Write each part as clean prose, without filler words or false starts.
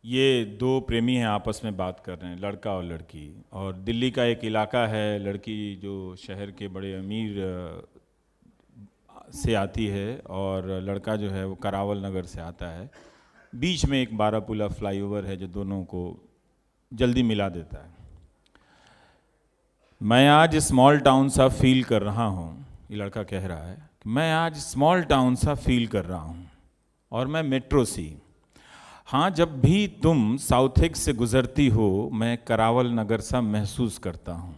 ये दो प्रेमी हैं, आपस में बात कर रहे हैं, लड़का और लड़की। और दिल्ली का एक इलाका है, लड़की जो शहर के बड़े अमीर से आती है और लड़का जो है वो करावल नगर से आता है। बीच में एक बारापुला फ्लाईओवर है जो दोनों को जल्दी मिला देता है। मैं आज स्मॉल टाउन सा फील कर रहा हूँ, ये लड़का कह रहा है कि मैं आज स्मॉल टाउन सा फील कर रहा हूँ और मैं मेट्रो सी। हाँ, जब भी तुम साउथेक से गुजरती हो मैं करावल नगर सा महसूस करता हूँ।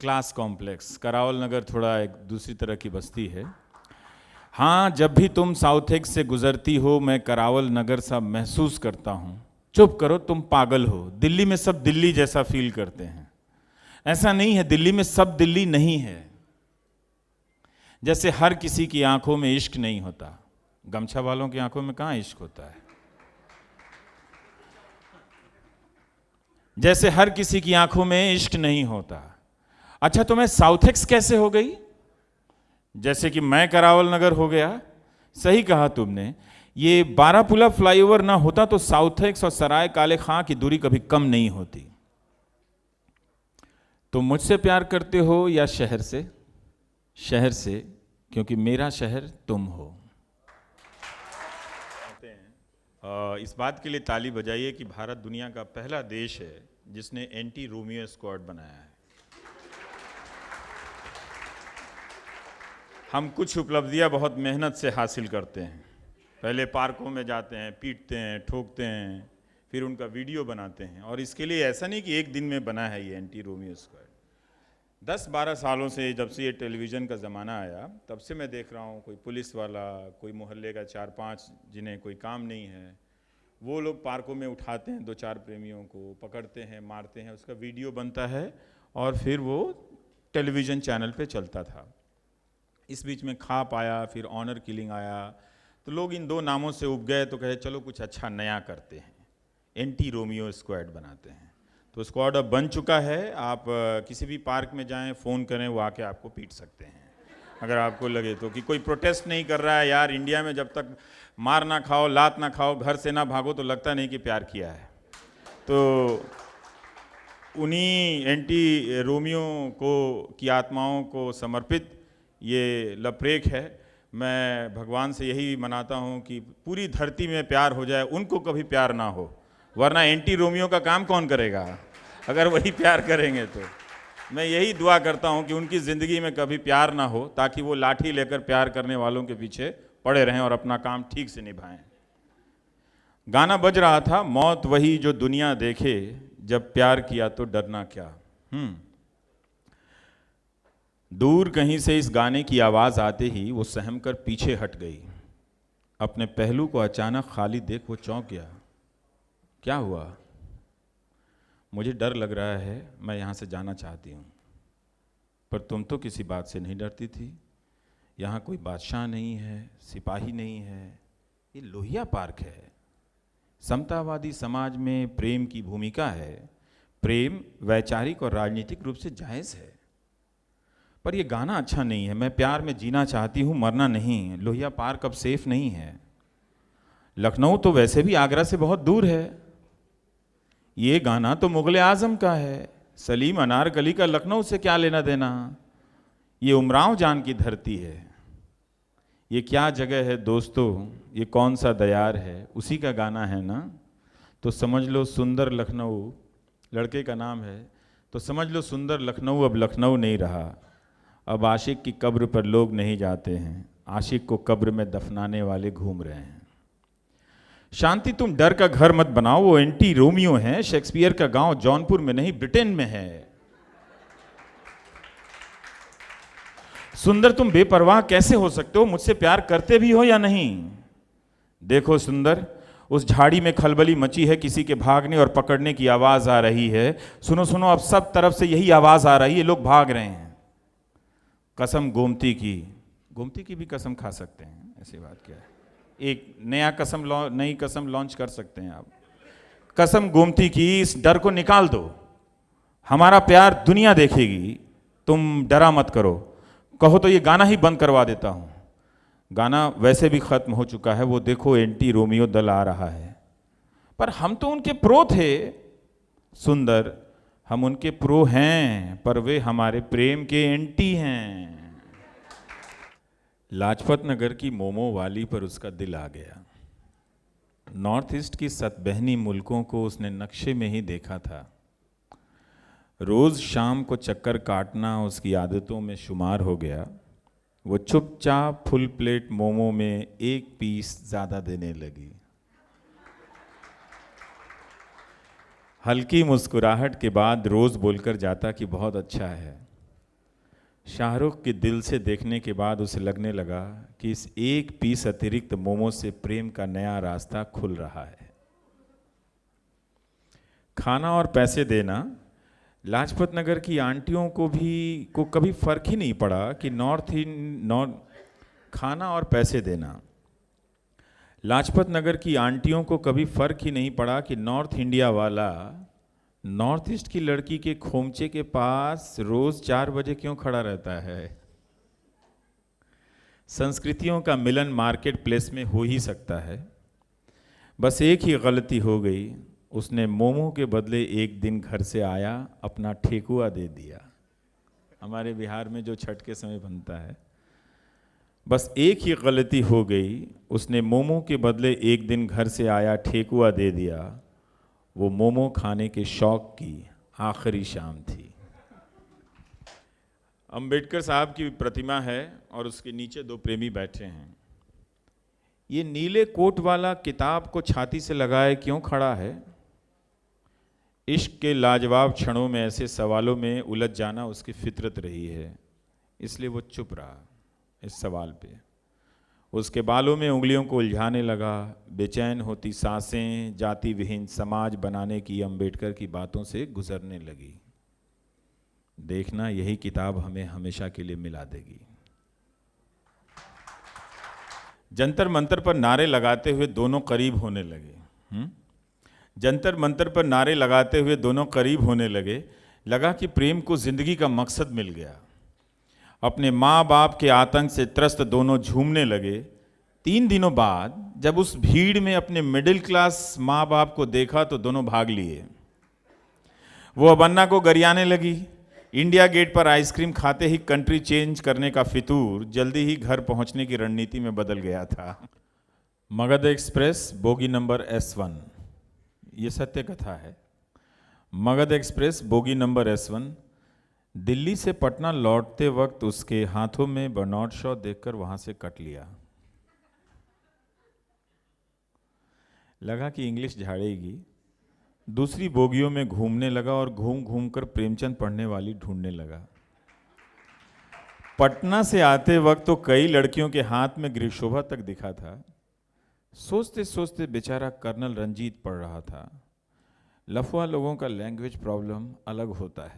क्लास कॉम्प्लेक्स, करावल नगर थोड़ा एक दूसरी तरह की बस्ती है। हाँ, जब भी तुम साउथेक से गुजरती हो मैं करावल नगर सा महसूस करता हूँ। चुप करो, तुम पागल हो। दिल्ली में सब दिल्ली जैसा फील करते हैं। ऐसा नहीं है, दिल्ली में सब दिल्ली नहीं है। जैसे हर किसी की आंखों में इश्क नहीं होता, गमछा वालों की आंखों में कहाँ इश्क होता है। जैसे हर किसी की आंखों में इश्क नहीं होता। अच्छा, तो मैं साउथेक्स कैसे हो गई? जैसे कि मैं करावल नगर हो गया। सही कहा तुमने। ये बारापुला फ्लाईओवर ना होता तो साउथेक्स और सराय काले खां की दूरी कभी कम नहीं होती। तुम मुझसे प्यार करते हो या शहर से? शहर से, क्योंकि मेरा शहर तुम हो। इस बात के लिए ताली बजाइए कि भारत दुनिया का पहला देश है जिसने एंटी रोमियो स्क्वाड बनाया है। हम कुछ उपलब्धियां बहुत मेहनत से हासिल करते हैं। पहले पार्कों में जाते हैं, पीटते हैं, ठोकते हैं, फिर उनका वीडियो बनाते हैं। और इसके लिए ऐसा नहीं कि एक दिन में बना है ये एंटी रोमियो स्क्वाड। 10-12 सालों से, जब से ये टेलीविज़न का ज़माना आया तब से मैं देख रहा हूँ, कोई पुलिस वाला, कोई मोहल्ले का 4-5 जिन्हें कोई काम नहीं है, वो लोग पार्कों में उठाते हैं 2-4 प्रेमियों को, पकड़ते हैं, मारते हैं, उसका वीडियो बनता है और फिर वो टेलीविज़न चैनल पे चलता था। इस बीच में खाप आया, फिर ऑनर किलिंग आया, तो लोग इन दो नामों से उब गए, तो कहे चलो कुछ अच्छा नया करते हैं, एंटी रोमियो स्क्वाड बनाते हैं। तो स्क्वाड अब बन चुका है। आप किसी भी पार्क में जाएं, फ़ोन करें, वो आके आपको पीट सकते हैं अगर आपको लगे तो। कि कोई प्रोटेस्ट नहीं कर रहा है यार, इंडिया में जब तक मार ना खाओ, लात ना खाओ, घर से ना भागो तो लगता नहीं कि प्यार किया है। तो उन्हीं एंटी रोमियो की आत्माओं को समर्पित ये लपरेक है। मैं भगवान से यही मनाता हूँ कि पूरी धरती में प्यार हो जाए, उनको कभी प्यार ना हो, वरना एंटी रोमियो का काम कौन करेगा अगर वही प्यार करेंगे। तो मैं यही दुआ करता हूँ कि उनकी ज़िंदगी में कभी प्यार ना हो, ताकि वो लाठी लेकर प्यार करने वालों के पीछे पड़े रहें और अपना काम ठीक से निभाएं। गाना बज रहा था, मौत वही जो दुनिया देखे, जब प्यार किया तो डरना क्या। दूर कहीं से इस गाने की आवाज़ आते ही वो सहम कर पीछे हट गई। अपने पहलू को अचानक खाली देख वो चौंक गया। क्या हुआ? मुझे डर लग रहा है, मैं यहाँ से जाना चाहती हूँ। पर तुम तो किसी बात से नहीं डरती थी। यहाँ कोई बादशाह नहीं है, सिपाही नहीं है, ये लोहिया पार्क है। समतावादी समाज में प्रेम की भूमिका है। प्रेम वैचारिक और राजनीतिक रूप से जायज़ है। पर यह गाना अच्छा नहीं है। मैं प्यार में जीना चाहती हूँ, मरना नहीं। लोहिया पार्क अब सेफ नहीं है। लखनऊ तो वैसे भी आगरा से बहुत दूर है। ये गाना तो मुगल आजम का है। सलीम अनारकली का लखनऊ से क्या लेना देना। ये उमराव जान की धरती है। ये क्या जगह है दोस्तों, ये कौन सा दयार है, उसी का गाना है ना। तो समझ लो सुंदर लखनऊ, लड़के का नाम है, तो समझ लो सुंदर लखनऊ अब लखनऊ नहीं रहा। अब आशिक की कब्र पर लोग नहीं जाते हैं, आशिक को कब्र में दफनाने वाले घूम रहे हैं। शांति, तुम डर का घर मत बनाओ, वो एंटी रोमियो है। शेक्सपियर का गांव जौनपुर में नहीं, ब्रिटेन में है। सुंदर, तुम बेपरवाह कैसे हो सकते हो? मुझसे प्यार करते भी हो या नहीं? देखो सुंदर, उस झाड़ी में खलबली मची है, किसी के भागने और पकड़ने की आवाज आ रही है। सुनो सुनो, अब सब तरफ से यही आवाज आ रही है, लोग भाग रहे हैं। कसम गोमती की भी कसम खा सकते हैं, ऐसी बात क्या है। एक नई कसम लॉन्च कर सकते हैं आप। कसम गोमती की, इस डर को निकाल दो। हमारा प्यार दुनिया देखेगी, तुम डरा मत करो। कहो तो ये गाना ही बंद करवा देता हूं। गाना वैसे भी खत्म हो चुका है, वो देखो एंटी रोमियो दल आ रहा है। पर हम तो उनके प्रो थे। सुंदर, हम उनके प्रो हैं पर वे हमारे प्रेम के एंटी हैं। लाजपत नगर की मोमो वाली पर उसका दिल आ गया। नॉर्थ ईस्ट की सतबहनी मुल्कों को उसने नक्शे में ही देखा था। रोज शाम को चक्कर काटना उसकी आदतों में शुमार हो गया। वो चुपचाप फुल प्लेट मोमो में एक पीस ज्यादा देने लगी। हल्की मुस्कुराहट के बाद रोज बोलकर जाता कि बहुत अच्छा है। शाहरुख के दिल से देखने के बाद उसे लगने लगा कि इस एक पीस अतिरिक्त मोमो से प्रेम का नया रास्ता खुल रहा है। खाना और पैसे देना, लाजपत नगर की आंटियों को कभी फर्क ही नहीं पड़ा कि खाना और पैसे देना। लाजपत नगर की आंटियों को कभी फर्क ही नहीं पड़ा कि नॉर्थ इंडिया वाला नॉर्थ ईस्ट की लड़की के खोमचे के पास रोज 4 बजे क्यों खड़ा रहता है। संस्कृतियों का मिलन मार्केट प्लेस में हो ही सकता है। बस एक ही गलती हो गई, उसने मोमो के बदले एक दिन घर से आया अपना ठेकुआ दे दिया। हमारे बिहार में जो छठ के समय बनता है। बस एक ही गलती हो गई, उसने मोमो के बदले एक दिन घर से आया ठेकुआ दे दिया। वो मोमो खाने के शौक की आखिरी शाम थी। अंबेडकर साहब की प्रतिमा है और उसके नीचे 2 प्रेमी बैठे हैं। ये नीले कोट वाला किताब को छाती से लगाए क्यों खड़ा है? इश्क के लाजवाब क्षणों में ऐसे सवालों में उलझ जाना उसकी फितरत रही है, इसलिए वो चुप रहा इस सवाल पे। उसके बालों में उंगलियों को उलझाने लगा। बेचैन होती सांसें जाति विहीन समाज बनाने की अंबेडकर की बातों से गुजरने लगी। देखना, यही किताब हमें हमेशा के लिए मिला देगी। जंतर मंतर पर नारे लगाते हुए दोनों करीब होने लगे। जंतर मंतर पर नारे लगाते हुए दोनों करीब होने लगे। लगा कि प्रेम को जिंदगी का मकसद मिल गया। अपने माँ बाप के आतंक से त्रस्त दोनों झूमने लगे। 3 दिनों बाद जब उस भीड़ में अपने मिडिल क्लास माँ बाप को देखा तो दोनों भाग लिए। वो अबन्ना को गरियाने लगी। इंडिया गेट पर आइसक्रीम खाते ही कंट्री चेंज करने का फितूर जल्दी ही घर पहुंचने की रणनीति में बदल गया था। Magadh express bogie number S1, ये सत्य कथा है। Magadh express bogie number S1 Delhi से पटना लौटते वक्त उसके हाथों में बर्नार्ड शॉ देखकर वहां से कट लिया। लगा कि इंग्लिश झाड़ेगी। दूसरी बोगियों में घूमने लगा और घूम घूम कर प्रेमचंद पढ़ने वाली ढूंढने लगा। पटना से आते वक्त तो कई लड़कियों के हाथ में गृहशोभा तक दिखा था। सोचते सोचते बेचारा कर्नल रंजीत पढ़ रहा था। लफुआ लोगों का लैंग्वेज प्रॉब्लम अलग होता है।